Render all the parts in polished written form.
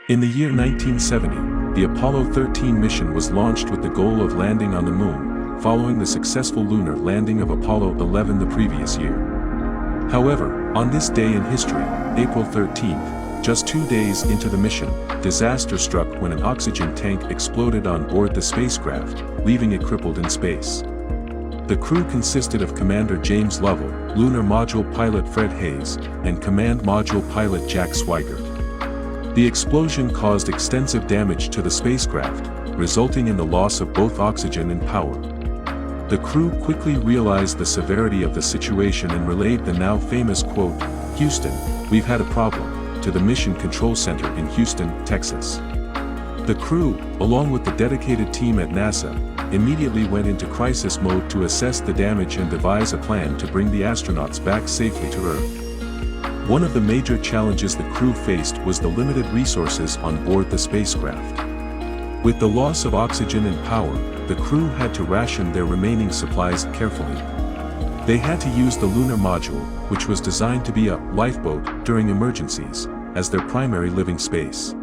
In the year 1970, the Apollo 13 mission was launched with the goal of landing on the Moon, following the successful lunar landing of Apollo 11 the previous year. However, on this day in history, April 13th, just 2 days into the mission, disaster struck when an oxygen tank exploded on board the spacecraft, leaving it crippled in space. The crew consisted of Commander James Lovell, Lunar Module Pilot Fred Hayes, and Command Module Pilot Jack Swigert. The explosion caused extensive damage to the spacecraft, resulting in the loss of both oxygen and power. The crew quickly realized the severity of the situation and relayed the now famous quote, "Houston, we've had a problem," to the Mission Control Center in Houston, Texas. The crew, along with the dedicated team at NASA, immediately went into crisis mode to assess the damage and devise a plan to bring the astronauts back safely to Earth. One of the major challenges the crew faced was the limited resources on board the spacecraft. With the loss of oxygen and power, the crew had to ration their remaining supplies carefully. They had to use the lunar module, which was designed to be a lifeboat during emergencies, as their primary living space.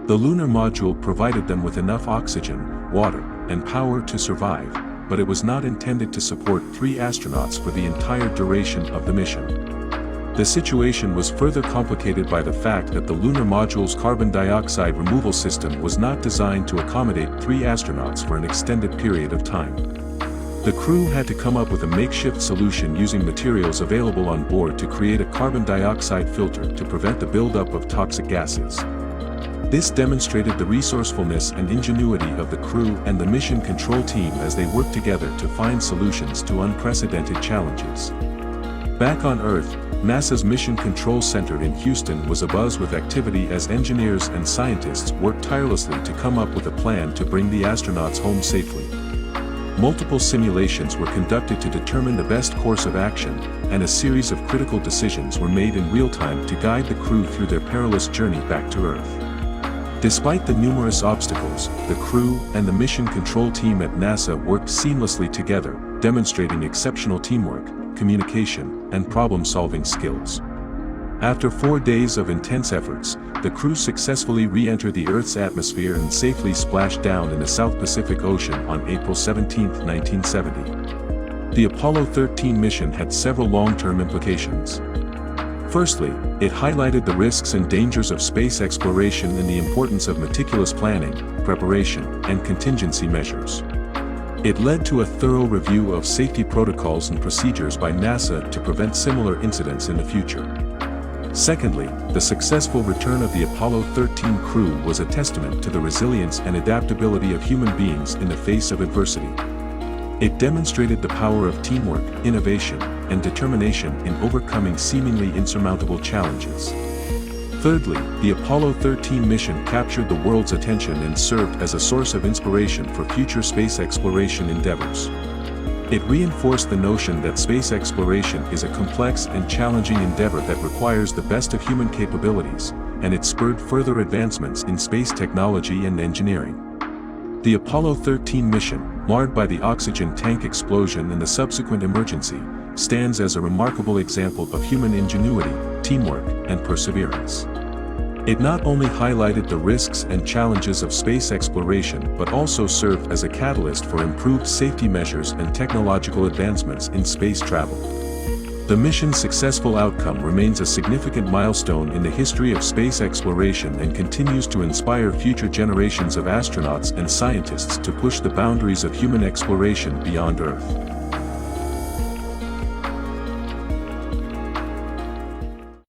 The lunar module provided them with enough oxygen, water, and power to survive, but it was not intended to support 3 astronauts for the entire duration of the mission. The situation was further complicated by the fact that the lunar module's carbon dioxide removal system was not designed to accommodate 3 astronauts for an extended period of time. The crew had to come up with a makeshift solution using materials available on board to create a carbon dioxide filter to prevent the buildup of toxic gases. This demonstrated the resourcefulness and ingenuity of the crew and the mission control team as they worked together to find solutions to unprecedented challenges. Back on Earth, NASA's Mission Control Center in Houston was abuzz with activity as engineers and scientists worked tirelessly to come up with a plan to bring the astronauts home safely. Multiple simulations were conducted to determine the best course of action, and a series of critical decisions were made in real time to guide the crew through their perilous journey back to Earth. Despite the numerous obstacles, the crew and the mission control team at NASA worked seamlessly together, demonstrating exceptional teamwork, communication, and problem-solving skills. After 4 days of intense efforts, the crew successfully re-entered the Earth's atmosphere and safely splashed down in the South Pacific Ocean on April 17, 1970. The Apollo 13 mission had several long-term implications. Firstly, it highlighted the risks and dangers of space exploration and the importance of meticulous planning, preparation, and contingency measures. It led to a thorough review of safety protocols and procedures by NASA to prevent similar incidents in the future. Secondly, the successful return of the Apollo 13 crew was a testament to the resilience and adaptability of human beings in the face of adversity. It demonstrated the power of teamwork, innovation, and determination in overcoming seemingly insurmountable challenges. Thirdly, the Apollo 13 mission captured the world's attention and served as a source of inspiration for future space exploration endeavors. It reinforced the notion that space exploration is a complex and challenging endeavor that requires the best of human capabilities, and it spurred further advancements in space technology and engineering. The Apollo 13 mission, marred by the oxygen tank explosion and the subsequent emergency, stands as a remarkable example of human ingenuity, teamwork, and perseverance. It not only highlighted the risks and challenges of space exploration but also served as a catalyst for improved safety measures and technological advancements in space travel. The mission's successful outcome remains a significant milestone in the history of space exploration and continues to inspire future generations of astronauts and scientists to push the boundaries of human exploration beyond Earth.